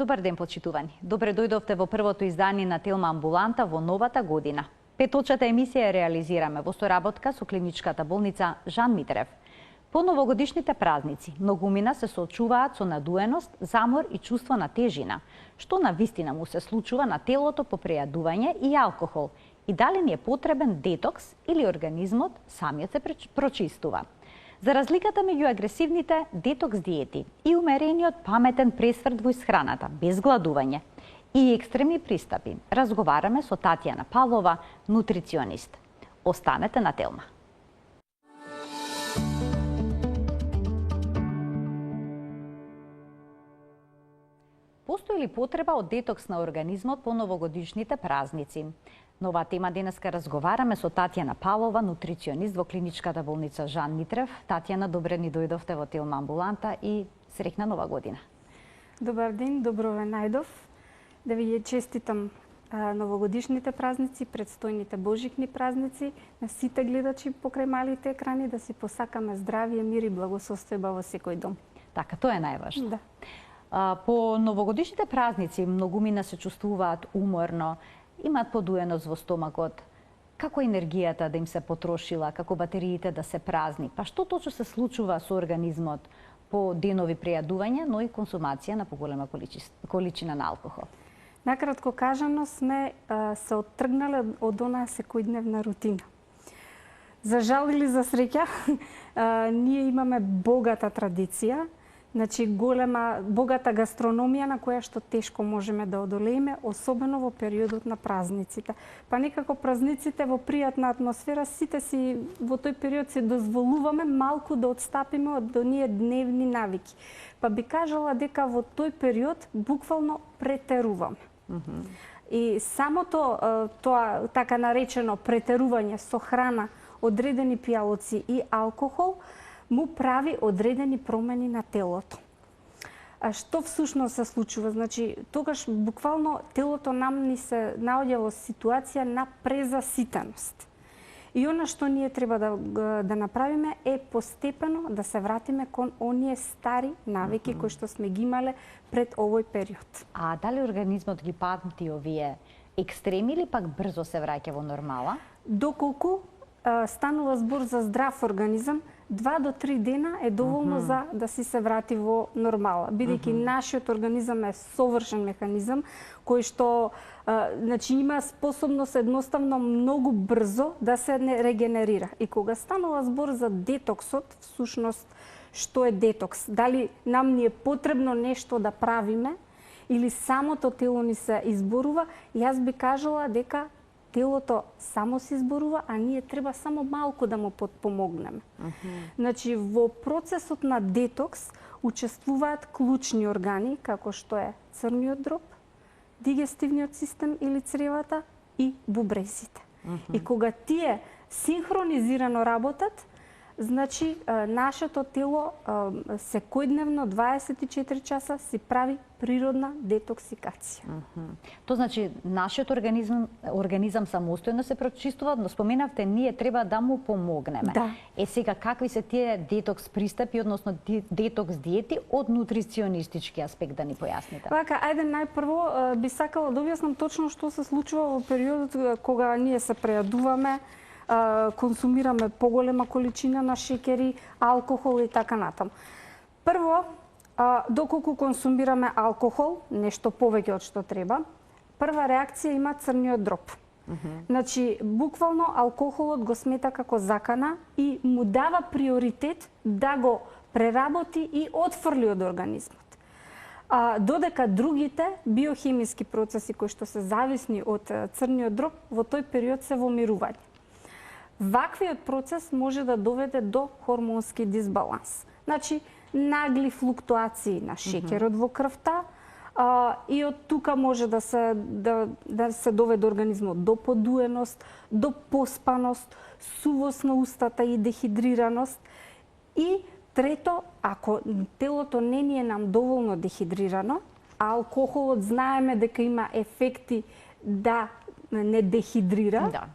Добар ден, почитувани. Добре дојдовте во првото издание на Телма амбуланта во новата година. Петочата емисија ја реализираме во соработка со клиничката болница Жан Митрев. По новогодишните празници, многумина се соочуваат со надуеност, замор и чувство на тежина, што на вистина му се случува на телото по прејадување и алкохол, и дали ни е потребен детокс или организмот самиот се прочистува. За разликата меѓу агресивните детокс диети и умерениот паметен пресврт во исхраната, без гладување и екстремни пристапи, разговараме со Татјана Павлова, нутриционист. Останете на Телма. Постои ли потреба од детокс на организмот по новогодишните празници? На оваа тема денеска разговараме со Татјана Павлова, нутриционист во клиничката болница Жан Митрев. Татјана, добре ни дојдовте во Телма амбуланта и среќна нова година. Добар ден, добро ве најдов. Да ви ја честитам новогодишните празници, предстојните божикни празници, на сите гледачи покрај малите екрани, да си посакаме здравје, мир и благосостојба во секој дом. Така, тоа е најважно. Да. По новогодишните празници многумина се чувствуваат уморно, имаат подуеност во стомакот. Како енергијата да им се потрошила, како батериите да се празни? Па што точно се случува со организмот по денови прејадување, но и консумација на поголема количина на алкохол? Накратко кажано, сме се оттргнале од онаа секојдневна рутина. За жал или за среќа, ние имаме богата традиција, значи голема, богата гастрономија на која што тешко можеме да одолееме, особено во периодот на празниците. Па некако празниците во пријатна атмосфера, сите си во тој период се дозволуваме малку да отстапиме од оние дневни навики. Па би кажала дека во тој период буквално претеруваме. И самото тоа така наречено претерување со храна, одредени пијалоци и алкохол му прави одредени промени на телото. А што всушност се случува? Значи, тогаш буквално телото нам ни се наоѓа во ситуација на презаситеност. И она што ние треба да направиме е постепено да се вратиме кон оние стари навики кои што сме ги имале пред овој период. А дали организмот ги памти овие екстреми или пак брзо се враќа во нормала? Доколку станува збор за здрав организам, 2 до 3 дена е доволно за да си се врати во нормала, бидејќи нашиот организам е совршен механизам кој што значи има способност едноставно многу брзо да се регенерира. И кога станува збор за детоксот, всушност што е детокс? Дали нам ни е потребно нешто да правиме или самото тело ни се изборува? Јас би кажала дека телото само се изборува, а ние треба само малку да му подпомогнеме. Значи, во процесот на детокс учествуваат клучни органи, како што е црниот дроб, дигестивниот систем или цревата и бубрезите. И кога тие синхронизирано работат, значи нашето тело секојдневно 24 часа си прави природна детоксикација. Тоа значи нашиот организам самостојно се прочистува, но споменавте ние треба да му помогнеме. Да. Сега какви се тие детокс пристапи, односно детокс диети од нутриционистички аспект да ни појасните? Вака, ајде најпрво би сакала да објаснам точно што се случува во периодот кога ние се прејадуваме, консумираме поголема количина на шеќери, алкохол и така натаму. Прво, доколку консумираме алкохол, нешто повеќе од што треба, прва реакција има црниот дроб. Значи, буквално алкохолот го смета како закана и му дава приоритет да го преработи и отфрли од организмот. Додека другите биохемиски процеси кои што се зависни од црниот дроб во тој период се во мирување. Ваквиот процес може да доведе до хормонски дисбаланс. Значи, нагли флуктуации на шеќерот во крвта и од тука може да се доведе организмот до подуеност, до поспаност, сувост на устата и дехидрираност. И трето, ако телото не ни е нам доволно дехидрирано, а алкохолот знаеме дека има ефекти да не дехидрира, Да.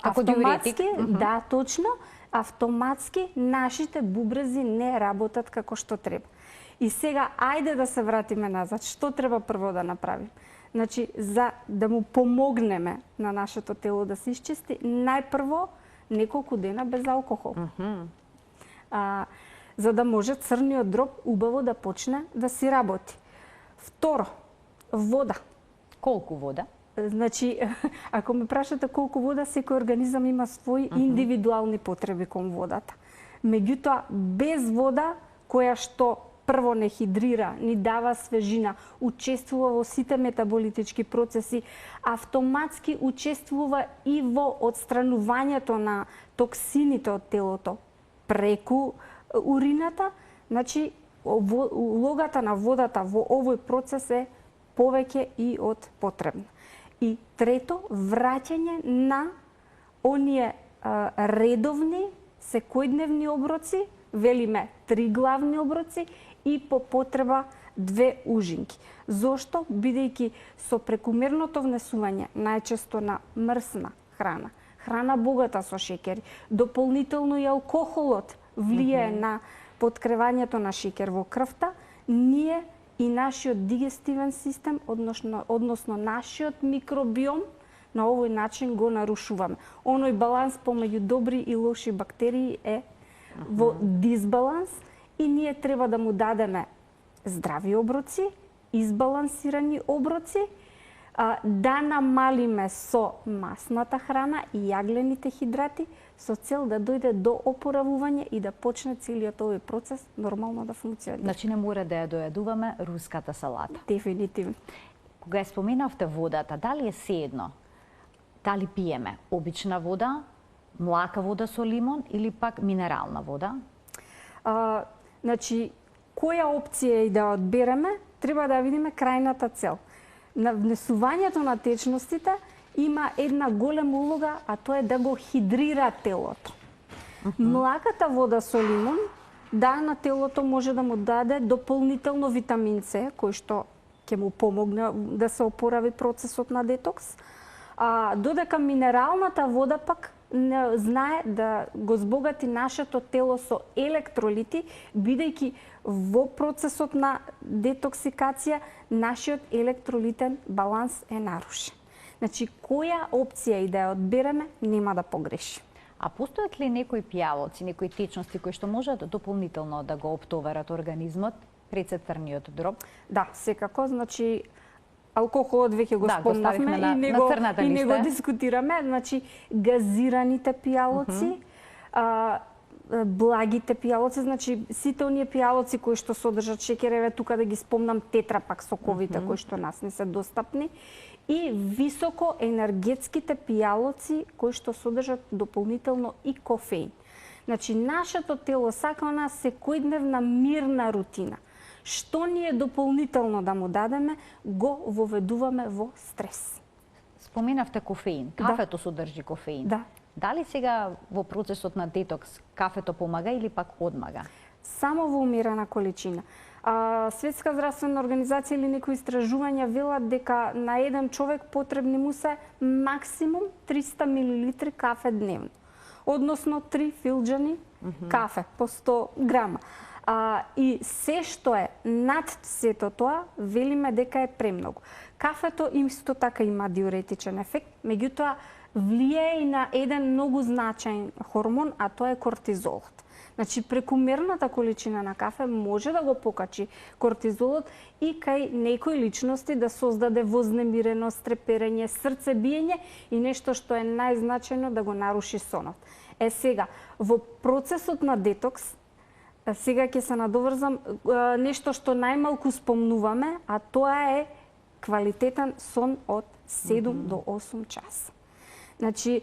автоматски, да, точно, автоматски нашите бубрези не работат како што треба. И сега, ајде да се вратиме назад. Што треба прво да направим? Значи, за да му помогнеме на нашето тело да се исчисти, најпрво неколку дена без алкохол. За да може црниот дроб убаво да почне да си работи. Второ, вода. Колку вода? Значи, ако ме прашате колку вода, секој организам има своји индивидуални потреби кон водата. Меѓутоа, без вода, која што прво не хидрира, ни дава свежина, учествува во сите метаболитички процеси, автоматски учествува и во отстранувањето на токсините од телото преку урината, значи улогата на водата во овој процес е повеќе и од потребна. И трето, враќање на оние редовни, секојдневни оброци, велиме 3 главни оброци и по потреба 2 ужинки. Зошто? Бидејќи со прекумерното внесување најчесто на мрсна храна, храна богата со шеќери, дополнително и алкохолот влијае на подкревањето на шеќер во крвта, ние и нашиот дигестивен систем, односно нашиот микробиом, на овој начин го нарушуваме. Оној баланс помеѓу добри и лоши бактерии е во дисбаланс и ние треба да му дадеме здрави оброци, избалансирани оброци, да намалиме со масната храна и јаглените хидрати со цел да дојде до опоравување и да почне целиот овој процес нормално да функционира. Значи не мора да ја дојадуваме руската салата. Дефинитивно. Кога ја споменавте водата, дали е сеедно? Дали пиеме обична вода, млака вода со лимон или пак минерална вода? Значи, која опција и да одбереме, треба да видиме крајната цел. На внесувањето на течностите има една голема улога, а тоа е да го хидрира телото. Млаката вода со лимон, да, на телото може да му даде дополнително витамин С, кој што ќе му помогне да се опорави процесот на детокс. Додека минералната вода пак не знае да го збогати нашето тело со електролити, бидејќи во процесот на детоксикација нашиот електролитен баланс е нарушен. Значи, која опција и да ја одбереме, нема да погреши. А постојат ли некои пијалоци, некои течности кои што можат дополнително да го оптоварат организмот пред се црниот дроб? Да, секако, значи алкохолот веќе го спомнавме и не го дискутираме, значи газираните пијалоци, благите пијалоци, значи сите оние пијалоци кои што содржат шеќер, еве тука да ги спомнам тетрапак соковите кои што нас не се достапни, и високо енергетските пијалоци кои што содржат дополнително и кофеин. Значи нашето тело сака она секојдневна мирна рутина. Што ние дополнително да му дадеме, го воведуваме во стрес. Споменавте кофеин. Кафето содржи кофеин. Да. Дали сега во процесот на детокс кафето помага или пак одмага? Само во умерена количина. Светска здравствена организација или некои истражувања велат дека на еден човек потребни му се максимум 300 мл кафе дневно. Односно 3 филџани кафе по 100 грама. И се што е над сето тоа, велиме дека е премногу. Кафето исто така има диуретичен ефект, меѓутоа влијае и на еден многу значаен хормон, а тоа е кортизолот. Значи, прекумерната количина на кафе може да го покачи кортизолот и кај некои личности да создаде вознемиреност, треперење, срцебиење и нешто што е најзначајно да го наруши сонот. Сега, во процесот на детокс, сега ќе се надоврзам, нешто што најмалку спомнуваме, а тоа е квалитетен сон од 7 до 8 часа. Значи,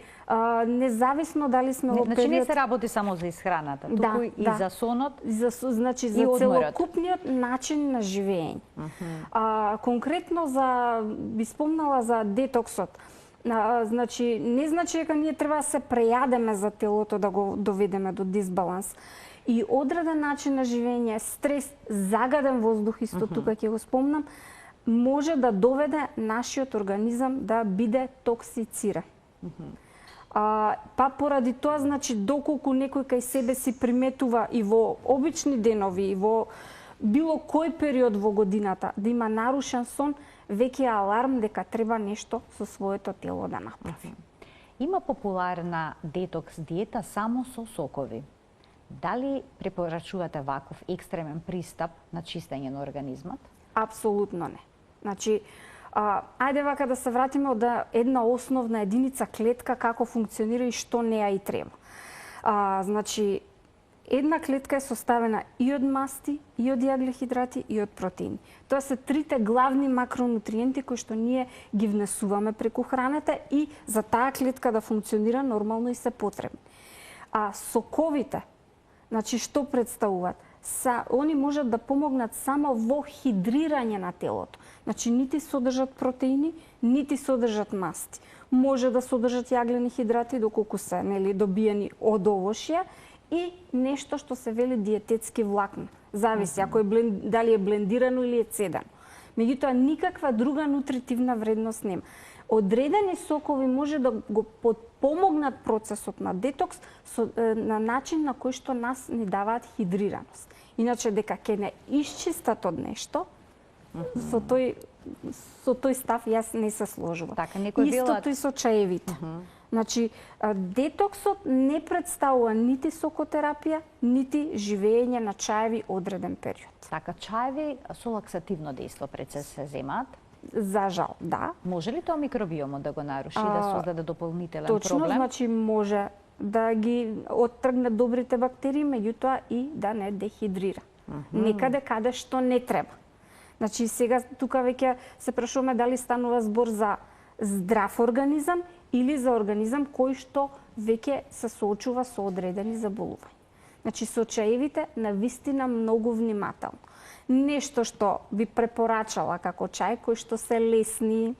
независно дали сме во период... Значи не се работи само за исхраната, туку и за сонот, значи, за целокупниот начин на живење. Конкретно би спомнала за детоксот. Значи, не значи дека ние треба да се прејадеме за телото да го доведеме до дисбаланс. И одреден начин на живење, стрес, загаден воздух, исто тука ќе го спомнам, може да доведе нашиот организам да биде токсициран. Па поради тоа, значи, доколку некој кај себе си приметува и во обични денови, и во било кој период во годината да има нарушен сон, веќе е аларм дека треба нешто со своето тело да направи. Има популарна детокс диета само со сокови. Дали препорачувате ваков екстремен пристап на чистење на организмот? Апсолутно не. Значи, ајде вака да се вратиме од една основна единица клетка како функционира и што неа и треба. Значи, една клетка е составена и од масти, и од јаглехидрати, и од протеини. Тоа се трите главни макронутриенти кои што ние ги внесуваме преку храната и за таа клетка да функционира нормално и се потребни. Соковите, значи што представуваат? Они можат да помогнат само во хидрирање на телото. Значи, нити содржат протеини, нити содржат масти. Може да содржат јаглени хидрати, доколку се добиени од овошје, и нешто што се вели диететски влакна. Зависи ако дали е блендирано или е цедано. Меѓутоа, никаква друга нутритивна вредност нема. Одредени сокови може да го подпомогнат процесот на детокс на начин на кој што нас ни даваат хидрираност. Иначе дека ќе не исчистат од нешто, со тој став јас не се сложувам. Истото и со чаевите. Значи, детоксот не представува нити сокотерапија, нити живење на чаеви одреден период. Така, чаеви со лаксативно дејство пред се земаат? За жал, да. Може ли тоа микробиомот да го наруши, да создаде дополнителен проблем? Точно, значи може да ги оттргне добрите бактерии, меѓутоа и да не дехидрира. Некаде каде што не треба. Значи, сега тука веќе се прашуваме дали станува збор за здрав организам или за организам кој што веќе се соочува со одредени заболувања. Значи, со чаевите навистина многу внимателно. Нешто што би препорачала како чај, кои што се лесни,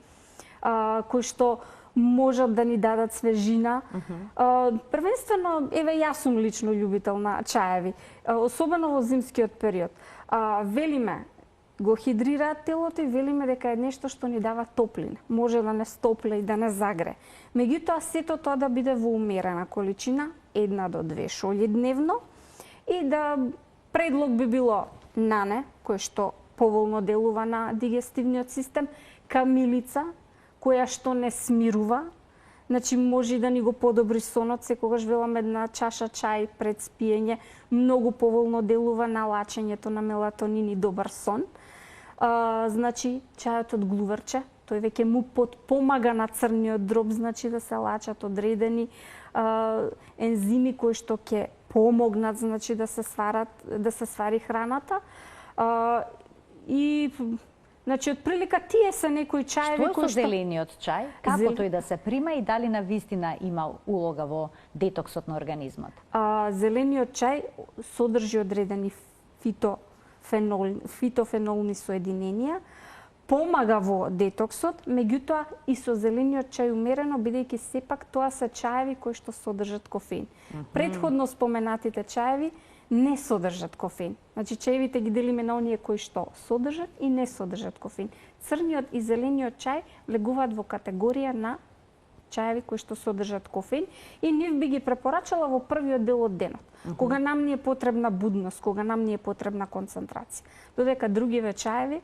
кои што можат да ни дадат свежина. Првенствено, еве, јас сум лично љубител на чаеви, особено во зимскиот период. Велиме, го хидрираат телото и велиме дека е нешто што ни дава топлина. Може да не стопля и да не загре. Меѓутоа, сето тоа да биде во умерена количина, 1 до 2 шолји дневно, и да предлог би било нане, кој што поволно делува на дигестивниот систем, камилица, која што не смирува, значи може да ни го подобри сонот, секогаш велам една чаша чај пред спиење, многу поволно делува на лачењето на мелатонин и добар сон. Значи, чајот од глуварче, тој веќе му подпомага на црниот дроб, значи да се лачат одредени ензими кои што ќе помогнат, значи да се свари храната. И значи, отприлика тие се некои чаеви кои што... Што е со зелениот чај? Како тој да се прима и дали навистина има улога во детоксот на организмот? Зелениот чај содржи одредени фитофенолни соединенија, помага во детоксот, меѓутоа и со зелениот чај умерено, бидејќи сепак тоа се чаеви кои што содржат кофеин. Претходно споменатите чаеви не содржат кофеин. Значи, чаевите ги делиме на оние кои што содржат и не содржат кофеин. Црниот и зелениот чај влегуваат во категорија на чаеви кои што содржат кофеин и нив би ги препорачала во првиот дел од денот, кога нам ни е потребна будност, кога нам ни е потребна концентрација. Додека другиве чаеви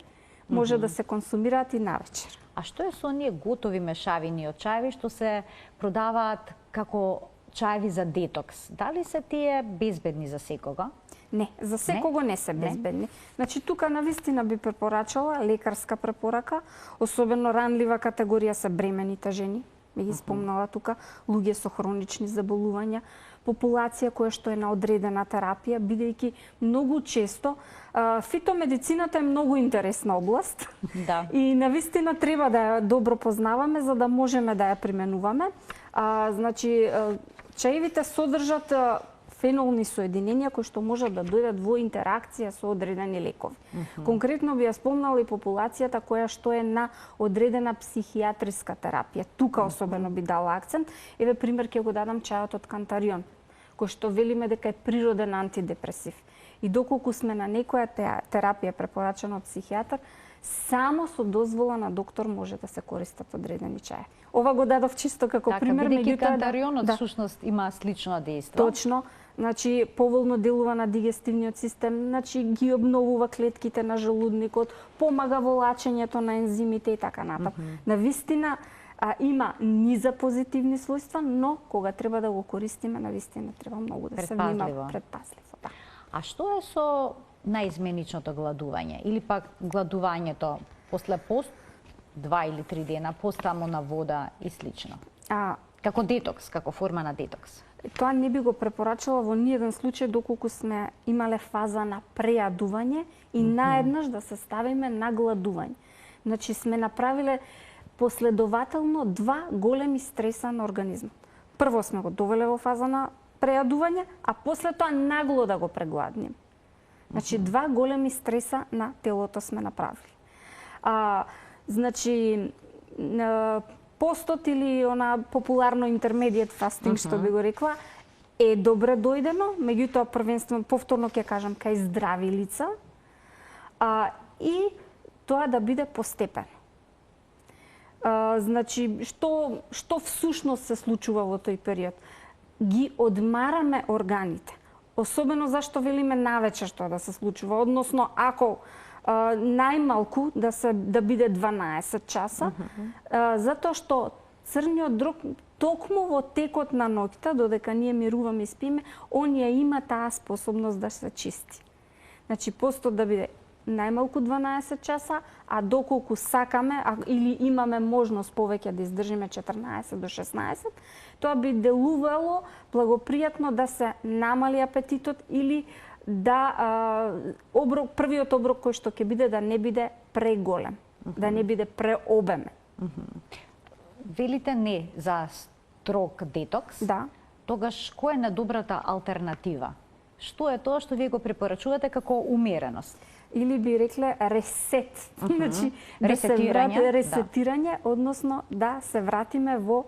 може да се консумираат и навечер. А што е со оние готови мешавини од чаеви што се продаваат како чаеви за детокс? Дали се тие безбедни за секого? Не, за секого не се безбедни. Значи, тука навистина би препорачала лекарска препорака, особено ранлива категорија се бремените жени, ми ги спомнала тука, луѓе со хронични заболувања, популација која што е на одредена терапија, бидејќи многу често фитомедицината е многу интересна област. Да. И навистина треба да ја добро познаваме за да можеме да ја применуваме. Значи, чаевите содржат фенолни соединенија кои што можат да дојдат во интеракција со одредени лекови. Конкретно би ја спомнала и популацијата која што е на одредена психијатриска терапија. Тука особено би дала акцент. Еве пример ќе го дадам чајот од кантарион, кој што велиме дека е природен антидепресив. и доколку сме на некоја терапија препорачана од психијатар, само со дозвола на доктор може да се користат одредени чаи. Ова го дадов чисто како пример, меѓутоа кантарионот всушност има слично дејство. Точно. Значи, поволно делува на дигестивниот систем, значи ги обновува клетките на желудникот, помага во лачењето на ензимите и така натаму. Навистина има низа позитивни својства, но кога треба да го користиме, навистина треба многу да се внимава, предпазливо. Да. А што е со наизменичното гладување или пак гладувањето после пост 2 или 3 дена, пост само на вода и слично? Како детокс, како форма на детокс? Тоа не би го препорачала во ниеден случај доколку сме имале фаза на прејадување и наеднаш да се ставиме на гладување. Значи сме направиле последователно 2 големи стреса на организмот. Прво сме го довеле во фаза на прејадување, а после тоа нагло да го прегладним. Значи 2 големи стреса на телото сме направили. Значи постот или она популарно intermediate fasting што би го рекла е добре дојдено, меѓутоа првенствено повторно ќе кажам кај здрави лица, и тоа да биде постепено. Значи што всушност се случува во тој период? Ги одмараме органите. Особено зашто велиме навечер тоа да се случува, односно ако најмалку да биде 12 часа, затоа што црниот дрог токму во текот на ноќта, додека ние мируваме и спиме, он ја има таа способност да се чисти. Значи постот да биде најмалку 12 часа, а доколку сакаме или имаме можност повеќе да издржиме 14 до 16, тоа би делувало благопријатно да се намали апетитот или да првиот оброк кој што ќе биде да не биде преголем, да не биде преобемен. Велите не за строг детокс. Да. Тогаш која е најдобрата алтернатива? Што е тоа што вие го препорачувате како умереност? Или би рекле ресет. Значи ресетирање, односно да се вратиме во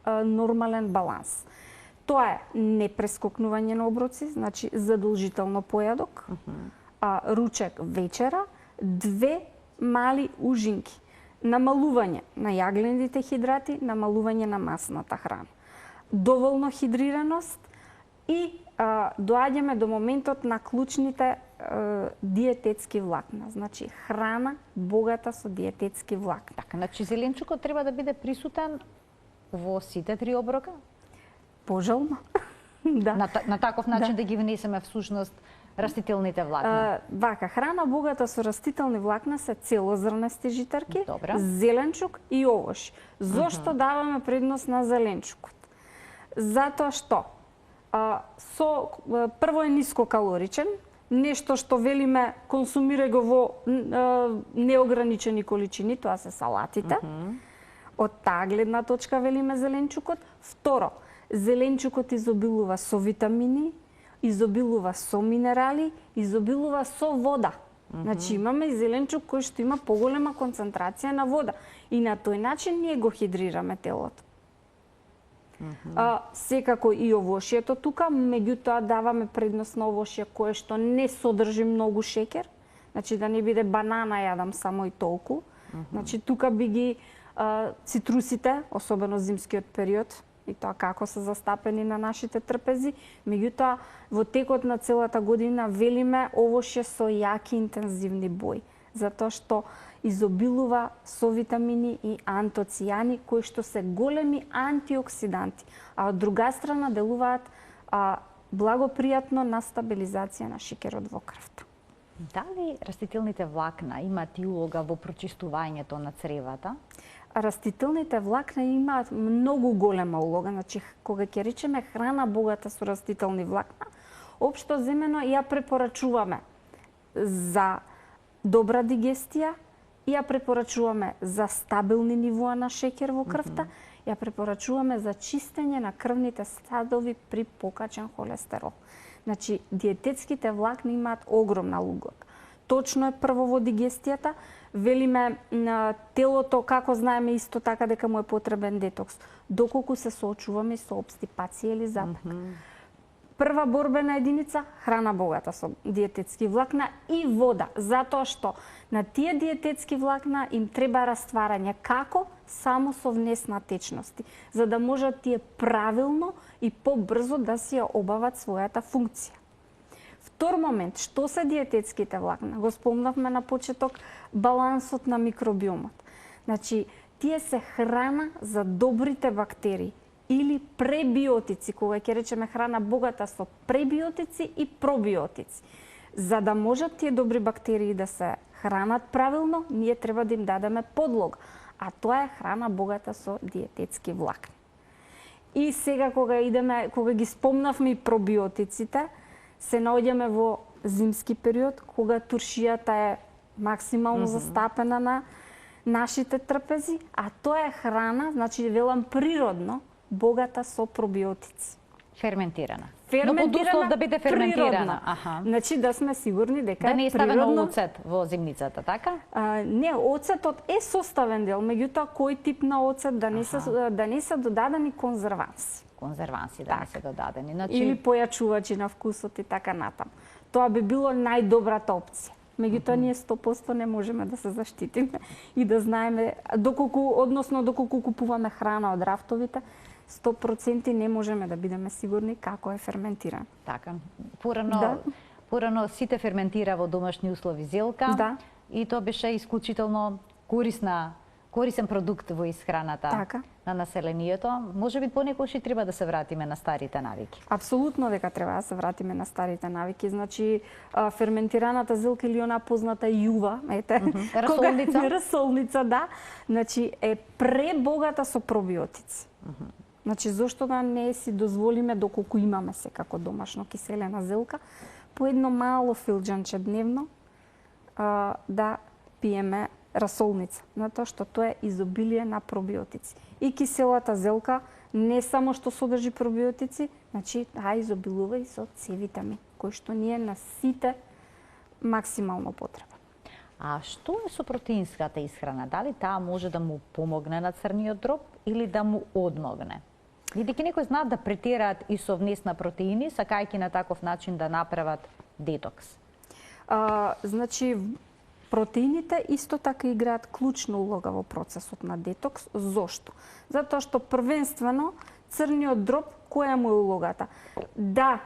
нормален баланс. Тоа е непрескокнување на оброци, значи задолжително појадок, ручек вечера, 2 мали ужинки, намалување на јаглените хидрати, намалување на масната храна, доволно хидрираност и доаѓаме до моментот на клучните диететски влакна, значи храна богата со диететски влакна. Така, значи зеленчукот треба да биде присутен во сите 3 оброка? Пожелно. Да. На таков начин да ги внесеме всушност растителните влакна. Вака, храна богата со растителни влакна се целозрнести житарки, Добра. Зеленчук и овошје. Зошто даваме предност на зеленчукот? Затоа што прво е нискокалоричен, нешто што велиме консумирај го во неограничени количини, тоа се салатите. Од таа гледна точка велиме зеленчукот. Второ, зеленчукот изобилува со витамини, изобилува со минерали, изобилува со вода. Значи имаме и зеленчук кој што има поголема концентрација на вода. И на тој начин ние го хидрираме телото. Секако и овошјето тука, меѓутоа даваме предност на овошје кое што не содржи многу шеќер. Значи да не биде банана јадам само и толку. Значи тука би ги цитрусите, особено зимскиот период, и тоа како се застапени на нашите трпези, меѓутоа во текот на целата година велиме овошје со јаки интензивни бои, затоа што изобилува со витамини и антоцијани кои што се големи антиоксиданти, а од друга страна делуваат благопријатно на стабилизација на шеќерот во крвта. Дали растителните влакна имаат и улога во прочистувањето на цревата? Растителните влакна имаат многу голема улога, значи кога ќе речеме храна богата со растителни влакна, општо земено ја препорачуваме за добра дигестија, ја препорачуваме за стабилни нивоа на шеќер во крвта, ја препорачуваме за чистење на крвните сладови при покачен холестерол. Значи, диететските влакни имаат огромна улога. Точно е прво во дигестијата, велиме на телото, како знаеме исто така дека му е потребен детокс, доколку се соочуваме со обстипација или запек. Прва борбена единица храна богата со диететски влакна и вода, затоа што на тие диететски влакна им треба растварање. Како? Само со внесна течности, за да можат тие правилно и побрзо да си ја обават својата функција. Втор момент, што се диететските влакна? Го спомнавме на почеток, балансот на микробиомот. Значи, тие се храна за добрите бактерии или пребиотици, кога ќе речеме храна богата со пребиотици и пробиотици. За да можат тие добри бактерии да се хранат правилно, ние треба да им дадеме подлога, а тоа е храна богата со диететски влакни. И сега кога ги спомнавме и пробиотиците, се наоѓаме во зимски период, кога туршијата е максимално застапена на нашите трпези, а тоа е храна, значи велам природно, богата со пробиотици. Ферментирана. Но под услов да биде ферментирана. Аха. Значи да сме сигурни дека да не е ставено природно... оцет во зимницата, така? Не, оцетот е составен дел, меѓутоа кој тип на оцет да не се додадени конзерванси. Конзерванси да не се додадени. Значи... Или појачувачи на вкусот и така натам. Тоа би било најдобрата опција. Меѓутоа ние 100% не можеме да се заштитиме и да знаеме доколку купуваме храна од рафтовите, 100% не можеме да бидеме сигурни како е ферментиран. Така. Порано сите ферментира во домашни услови зелка. Да. И тоа беше исклучително корисен продукт во исхраната на населението. Можеби понекогаш и треба да се вратиме на старите навики. Апсолутно дека треба да се вратиме на старите навики. Значи, ферментираната зелка или она позната јува, расолница. Расолница, да. Значи, е пребогата со пробиотици. Значи, зошто да не си дозволиме, доколку имаме секако домашно киселена зелка, по едно мало филџанче дневно да пиеме расолница, затоа што тоа е изобилие на пробиотици. И киселата зелка не само што содржи пробиотици, значи изобилува и со С витамин, кој што ние на сите максимално потреба. А што е со протеинската исхрана? Дали таа може да му помогне на црниот дроб или да му одмогне? Бидејќи некои знаат да претираат и со внес на протеини, сакајќи на таков начин да направат детокс. Значи, протеините исто така играат клучна улога во процесот на детокс. Зошто? Затоа што првенствено црниот дроб, која му е улогата? Да,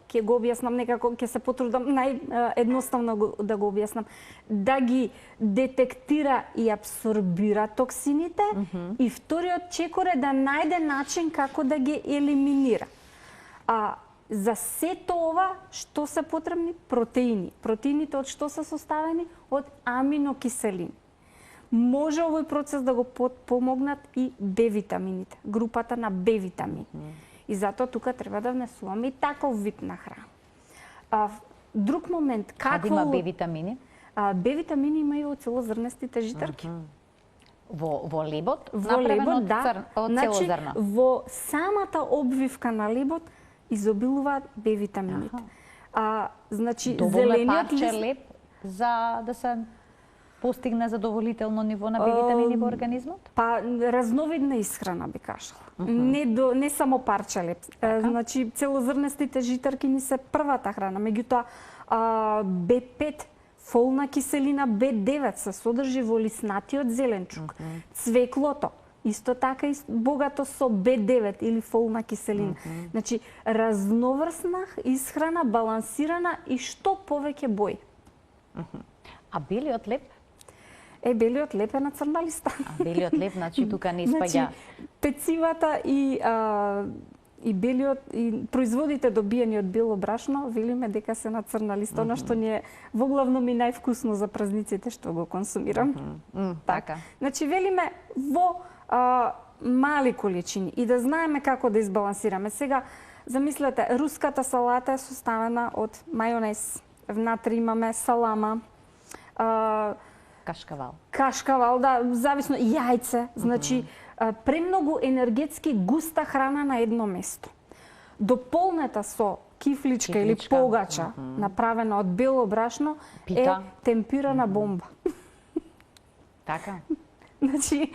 ќе го објаснам некако, ќе се потрудам наједноставно да го објаснам, да ги детектира и абсорбира токсините, и вториот чекор е да најде начин како да ги елиминира. За сето ова, што се потребни? Протеини. Протеините од што се составени? Од аминокиселини. Може овој процес да го помогнат и Б витамините, групата на Б витамини. И затоа тука треба да внесуваме и таков вид на храна. Друг момент, какво... има Б витамини? Б витамини има и во целозрнестите житарки. Во лебот? Во лебот, да. Од целозрно? Во самата обвивка на лебот изобилуваат Б витамините. Значи, зелениот парче леб за да се постигне задоволително ниво на Б витамини во организмот? Разновидна исхрана би кажала. Не само парче леб. Значи, целозрнестите житарки ни се првата храна, меѓутоа Б5, фолна киселина Б9 се содржи во лиснатиот зеленчук. Цвеклото исто така богато со Б9 или фолна киселина. Значи, разноврсна исхрана, балансирана и што повеќе бој. А белиот леб? Белиот леб е на црна листа. Белиот леб, значи тука не испаѓа. Пецивата и белиот и производите добиени од бело брашно, велиме дека се на црна листа, она што ни е воглавно ми највкусно за празниците што го консумирам. Така. Значи велиме во мали количини и да знаеме како да избалансираме. Сега, замислете, руската салата е составена од мајонез, внатре имаме салама, кашкавал, да, зависно, јајце, значи премногу енергетски густа храна на едно место. Дополнета со кифличка или погача, направена од бело брашно, е темпирана бомба. Така. Значи,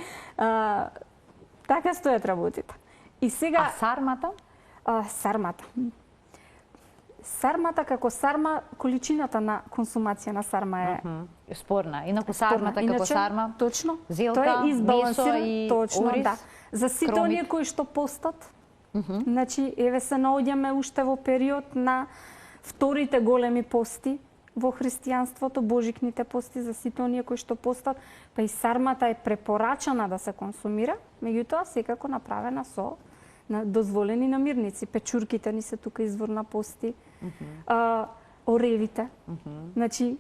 така стојат работите. И сега... А сармата? Сармата. сармата како сарма, количината на консумација на сарма е спорна. Инаку сармата како сарма, точно, зелка, тоа е избалансирано, месо и точно, ориз, да. За сите оние кои што постат, значи, еве се наоѓаме уште во период на вторите големи пости во христијанството, божикните пости за сите оние кои што постат, па и сармата е препорачана да се консумира, меѓутоа секако направена со дозволени намирници. Печурките ни се тука извор на пости, оревите, значи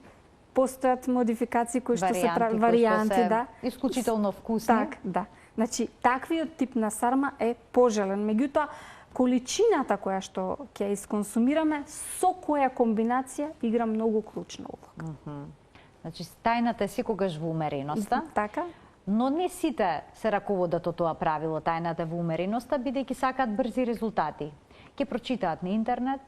постојат модификации кои што се прави, варијанти, да. Исклучително вкусни. Так, да. Значи, таквиот тип на сарма е пожелен. Меѓутоа, количината која што ќе исконсумираме, со која комбинација игра многу клучна улога. Значи, тајната е секогаш во умереноста. Така. Но не сите се раководат од тоа правило, тајната во умереноста, бидејќи сакаат брзи резултати. Ке прочитаат на интернет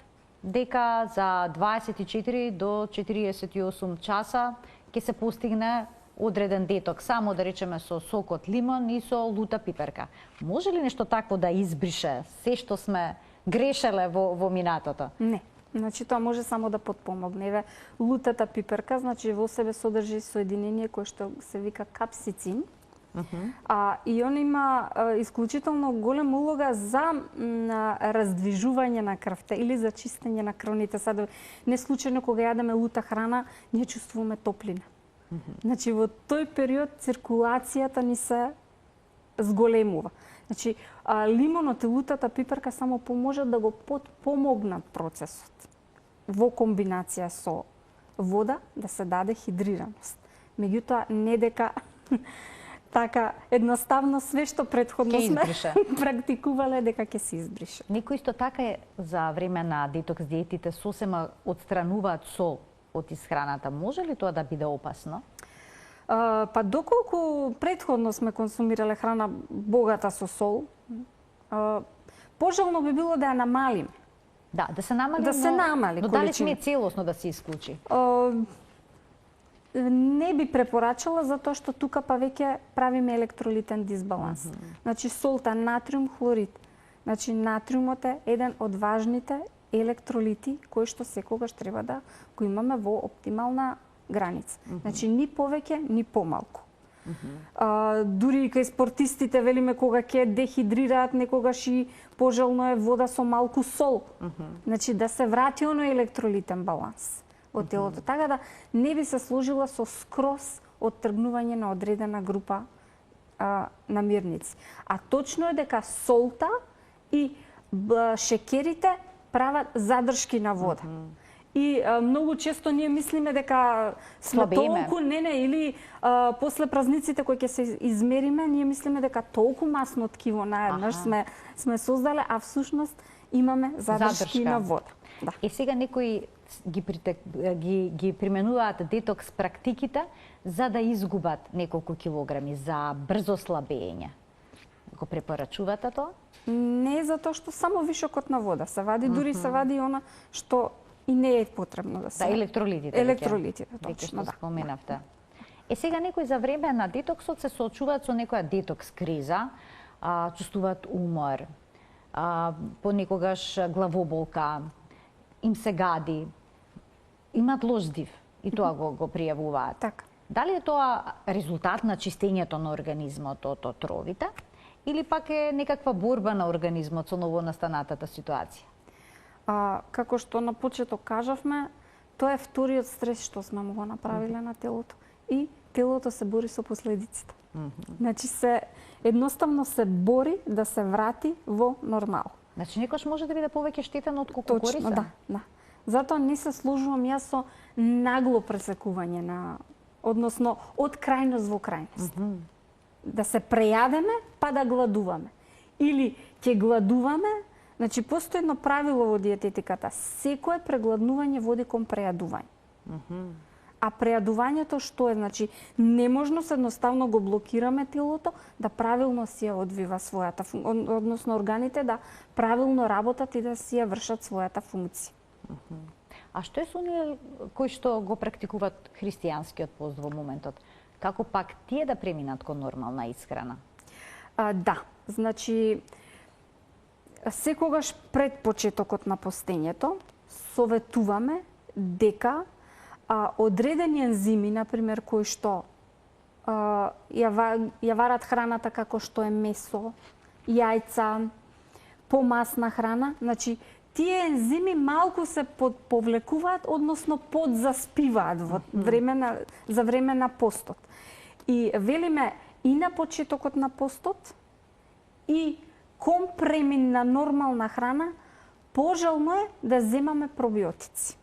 дека за 24 до 48 часа ќе се постигне одреден деток, само да речеме со сок од лимон и со лута пиперка. Може ли нешто такво да избрише се што сме грешеле во минатото? Не. Значи тоа може само да потпомогне. Еве лутата пиперка, значи во себе содржи соединение кое што се вика капсицин. И он има исклучително голема улога за раздвижување на крвта или за чистење на крвните садови. Не случајно кога јадеме лута храна, ние чувствуваме топлина. Значи во тој период циркулацијата ни се зголемува. Значи лимонот и лутата пиперка само поможат да го помогнат процесот во комбинација со вода да се даде хидрираност. Меѓутоа не дека така едноставно све што претходно сме практикувале дека ќе се избрише. Некои исто така е за време на детокс диетите сосема отстрануваат сол од исхраната. Може ли тоа да биде опасно? Па доколку претходно сме консумирале храна богата со сол, пожелно би било да ја намалиме. Да, да се намали, да се намали, но дали сме целосно да се исклучи? Не би препорачала, затоа што тука па веќе правиме електролитен дисбаланс. Значи солта, натриум, хлорид. Значи натриумот е еден од важните електролити кои што секогаш треба да го имаме во оптимална граница. Значи ни повеќе, ни помалку. Дури и кај спортистите велиме кога ќе дехидрираат, некогаш и пожелно е вода со малку сол. Значи да се врати оној електролитен баланс во телото. Така да не би се сложила со скроз оттргнување на одредена група намирници. А точно е дека солта и шекерите прават задршки на вода. И многу често ние мислиме дека сме толку или после празниците кои ќе се измериме, ние мислиме дека толку масно ткиво наеднаш сме создале, а всушност имаме задршки на вода. Да. И сега некои ги применуваат детокс практиките за да изгубат неколку килограми, за брзо слабење. Го препорачувате тоа? Не, затоа што само вишокот на вода се вади, дури се вади и она што и не е потребно да се... Да, електролитите. Електролитите, точно, да. Споменавте. Сега некои за време на детоксот се соочуваат со некоја детокс криза, чувствуваат умор, понекогаш главоболка, им се гади, имаат лош див и тоа го пријавуваат. Така. Дали е тоа резултат на чистењето на организмот од отровите или пак е некаква борба на организмот со новонастанатата ситуација? Како што на почеток кажавме, тоа е вториот стрес што сме му го направиле на телото. И телото се бори со последиците. Значи едноставно се бори да се врати во нормал. Значи некош може да биде повеќе штетен од колку корисен? Точно, да. Затоа не се сложувам јас со нагло пресекување на, односно од крајност во крајност. Да се прејадеме па да гладуваме. Или ќе гладуваме. Значи, постои едно правило во диететиката. Секое прегладнување води кон прејадување. А прејадувањето што е? Значи, неможно се едноставно го блокираме телото да правилно си ја одвива својата функција, односно органите да правилно работат и да си ја вршат својата функција. А што е со оние кои што го практикуваат христијанскиот пост во моментот? Како пак тие да преминат кон нормална исхрана? Да, значи секогаш пред почетокот на постењето советуваме дека одредени ензими, например, кои што ја варат храната како што е месо, јајца, помасна храна, значи тие ензими малку се повлекуваат, односно подзаспиваат за време на постот. И велиме и на почетокот на постот и кон премин на нормална храна, пожелно е да земаме пробиотици.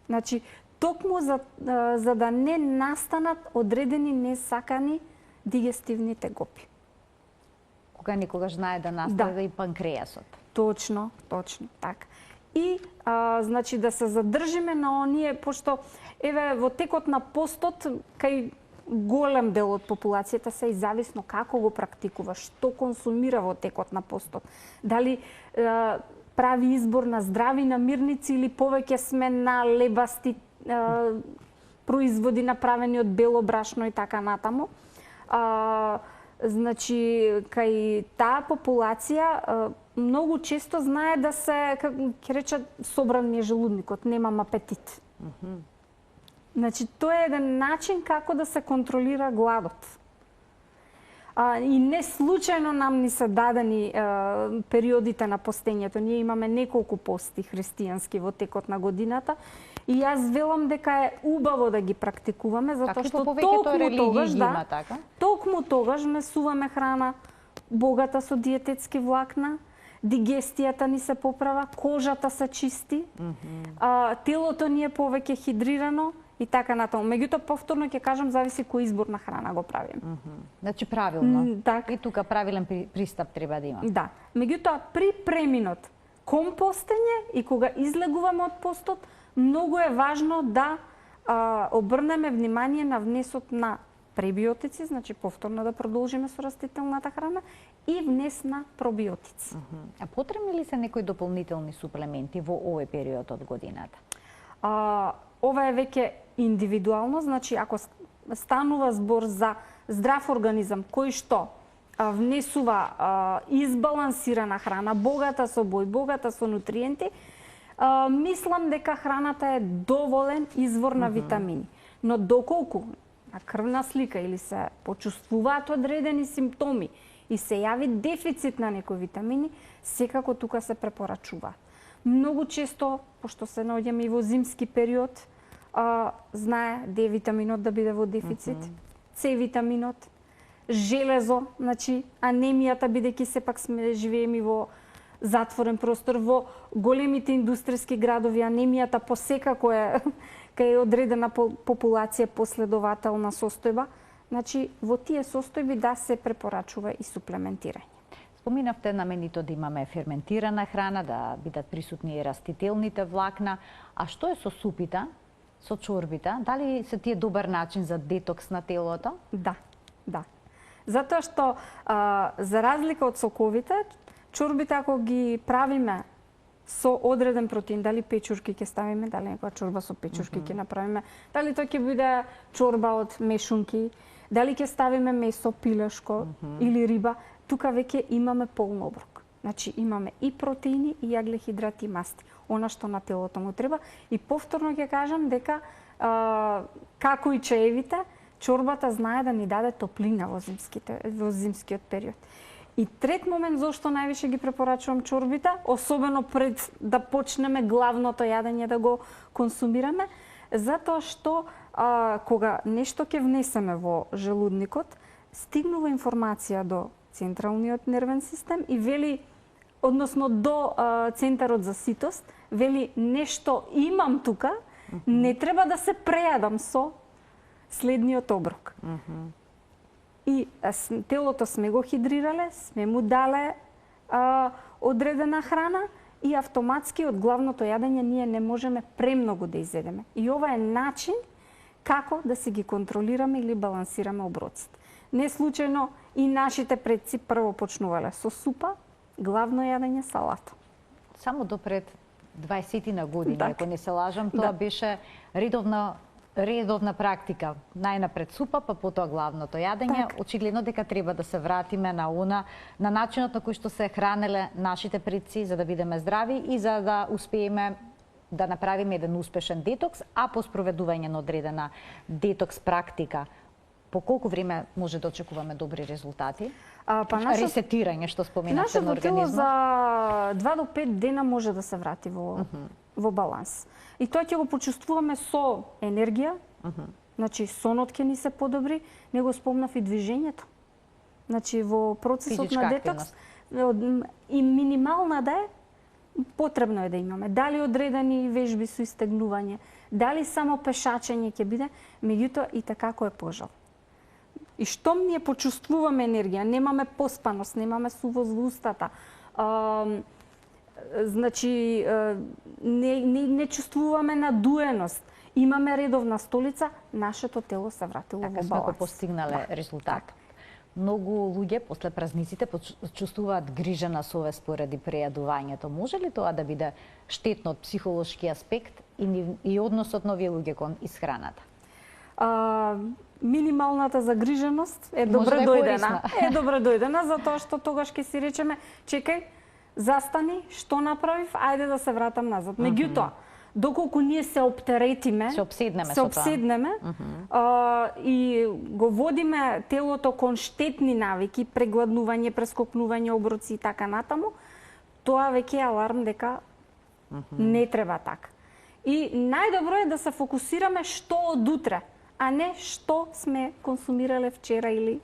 Значи, токму за да не настанат одредени несакани дигестивни тегоби. Кога никогаш знае да настрада и панкреасот. Точно, така. И значи да се задржиме на оние, пошто еве во текот на постот кај голем дел од популацијата се и зависно како го практикува, што консумира во текот на постот. Дали прави избор на здрави намирници или повеќе сме на лебасти производи направени од бело брашно и така натаму. Значи, кај таа популација многу често знае да се, ќе речат, собран ми е желудникот, немам апетит. Значи, тоа е еден начин како да се контролира гладот. И не случајно нам ни се дадени периодите на постењето. Ние имаме неколку пости христијански во текот на годината и јас велам дека е убаво да ги практикуваме, затоа што токму тогаш внесуваме храна богата со диететски влакна, дигестијата ни се поправа, кожата се чисти, телото ни е повеќе хидрирано и така натаму. Меѓутоа, повторно ќе кажам, зависи кој избор на храна го правим. Значи правилно. И тука правилен пристап треба да има. Да. Меѓутоа, при преминот кон постење и кога излегуваме од постот, многу е важно да обрнеме внимание на внесот на пребиотици, значи повторно да продолжиме со растителната храна, и внес на пробиотици. А потребни ли се некои дополнителни суплементи во овој период од годината? Ова е веќе индивидуално, значи ако станува збор за здрав организам кој што внесува избалансирана храна, богата со бој, богата со нутриенти, мислам дека храната е доволен извор на витамини. Но доколку на крвна слика или се почувствуваат одредени симптоми и се јави дефицит на некои витамини, секако тука се препорачува. Многу често, пошто се наоѓаме и во зимски период, знае Д витаминот да биде во дефицит, С витаминот, железо, значи анемијата, бидејќи сепак живееме во затворен простор, во големите индустријски градови, анемијата посекако е кај одредена популација последователна состојба. Значи, во тие состојби да се препорачува и суплементирање. Споминавте наменито да имаме ферментирана храна, да бидат присутни и растителните влакна. А што е со супите, со чорбите? Дали се тие добар начин за детокс на телото? Да. Затоа што, за разлика од соковите, чорбите ако ги правиме со одреден протеин, дали печурки ќе ставиме, дали некоја чорба со печурки ќе направиме, дали тоа ќе биде чорба од мешунки, дали ќе ставиме месо, пилешко или риба, тука веќе имаме полн оброк. Значи имаме и протеини, и јаглехидрати, и масти. Она што на телото му треба. И повторно ќе кажам дека, како и чаевите, чорбата знае да ни даде топлина во зимскиот период. И трет момент зашто највише ги препорачувам чорбите, особено пред да почнеме главното јадење да го консумираме, затоа што кога нешто ќе внесеме во желудникот, стигнува информација до централниот нервен систем и вели, односно до центарот за ситост, вели нешто имам тука, не треба да се прејадам со следниот оброк. И телото сме го хидрирале, сме му дале одредена храна и автоматски од главното јадење ние не можеме премногу да изедеме. И ова е начин како да си ги контролираме или балансираме оброците. Не случајно и нашите предци прво почнувале со супа, главно јадење салата. Само до пред 20 години, ако не се лажам, тоа беше редовна практика. Најнапред супа, па потоа главното јадење. Очигледно дека треба да се вратиме на начинот на кој што се хранеле нашите предци за да бидеме здрави и за да успееме да направиме еден успешен детокс, а по спроведување на одредена детокс практика, по колку време може да очекуваме добри резултати? Ресетирање, што споменавте на организмот. Нашето тело за 2 до 5 дена може да се врати во баланс. И тоа ќе го почувствуваме со енергија, значи сонот ќе ни се подобри, него спомнав и движењето. Значи во процесот физичка на детокс и минимална да е, потребно е да имаме. Дали одредени вежби со истегнување, дали само пешачење ќе биде, меѓутоа и така кој е пожал. И штом ние почувствуваме енергија, немаме поспаност, немаме сувост во устата, значи не чувствуваме надуеност, имаме редовна столица, нашето тело се вратило во баланс. Така сме го постигнале резултат. Многу луѓе после празниците чувствуваат грижена совест поради прејадувањето. Може ли тоа да биде штетно од психолошки аспект и односот на овие луѓе кон исхраната? Минималната загриженост е добро дојдена. Е добро дојдена, затоа што тогаш ќе си речеме, чекај, застани, што направив, ајде да се вратам назад. Меѓутоа, доколку ние се оптеретиме, се обседнеме и го водиме телото кон штетни навики, прегладнување, прескокнување, оброци и така натаму, тоа веќе е аларм дека не треба така. И најдобро е да се фокусираме што од утре, а не што сме консумирале вчера или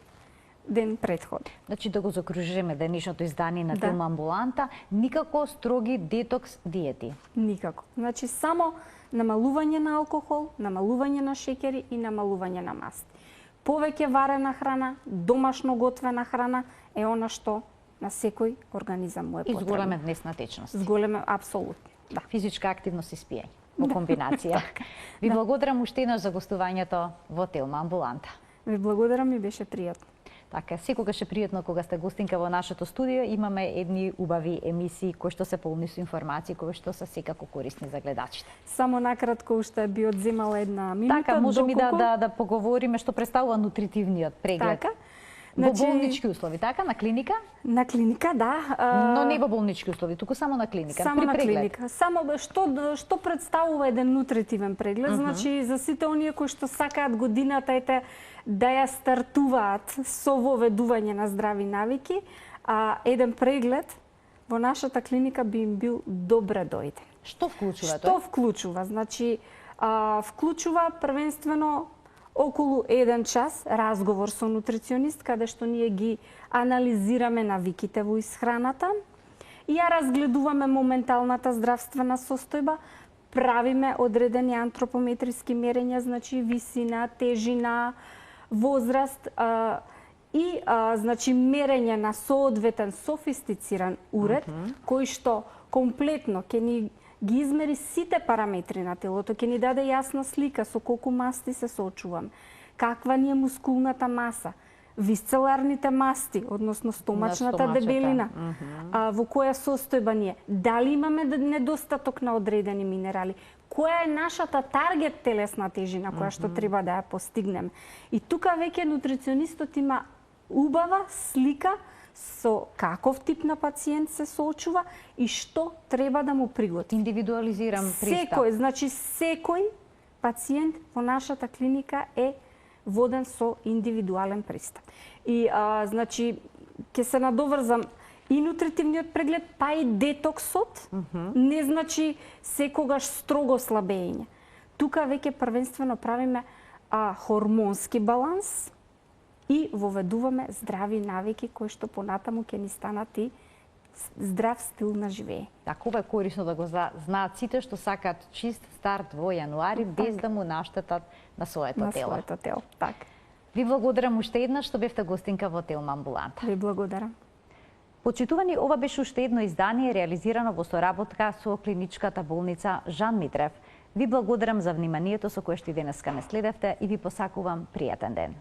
ден предходно. Значи да го закружиме денешното издание на Телма Амбуланта, никако строги детокс диети. Никако. Значи само намалување на алкохол, намалување на шеќери и намалување на масти. Повеќе варена храна, домашно готвена храна е она што на секој организам му е потребно. И зголеме днесна течност. Зголеме апсолутно. Да. Физичка активност и спиење во комбинација. Ви благодарам уште еднаш за гостувањето во Телма Амбуланта. Ви благодарам, ми беше пријатно. Така, секогаш е пријатно кога сте гостинка во нашето студио. Имаме едни убави емисии кои што се полни со информации, кои што се секако корисни за гледачите. Само накратко уште би одземала една минута. Така, можеме да поговориме што представува нутритивниот преглед. Така. Во болнички услови, така? На клиника? На клиника, да. Но не во болнички услови, туку само на клиника. Само на клиника. Само што представува еден нутритивен преглед? Значи, за сите оние кои што сакаат годината да ја стартуваат со воведување на здрави навики, еден преглед во нашата клиника би им бил добре дојден. Што вклучува тоа? Што вклучува? Значи, вклучува првенствено околу 1 час разговор со нутриционист, каде што ние ги анализираме навиките во исхраната, ја разгледуваме моменталната здравствена состојба, правиме одредени антропометриски мерења, значи висина, тежина, возраст и значи мерење на соодветен софистициран уред, кој што комплетно ќе ни ги измери сите параметри на телото, ќе ни даде јасна слика со колку масти се соочуваме, каква ни е мускулната маса, висцеларните масти, односно стомачната дебелина, во која состојба ни е, дали имаме недостаток на одредени минерали, која е нашата таргет телесна тежина која што треба да ја постигнеме. И тука веќе нутриционистот има убава слика со каков тип на пациент се соочува и што треба да му приготи. Индивидуализиран пристап. Секој пациент во нашата клиника е воден со индивидуален пристап. И значи ќе се надоврзам и нутритивниот преглед, па и детоксот, не значи секогаш строго слабење. Тука веќе првенствено правиме хормонски баланс и воведуваме здрави навики кои што понатаму ќе ни станат и здрав стил на живење. Така, ова е корисно да го знаат сите што сакаат чист старт во јануари, без да му наштетат на своето тело. На своето тело, така. Ви благодарам уште еднаш што бевте гостинка во Телма Амбуланта. Ви благодарам. Почитувани, ова беше уште едно издание реализирано во соработка со клиничката болница Жан Митрев. Ви благодарам за вниманието со кое што и денеска ме следевте и ви посакувам пријатен ден.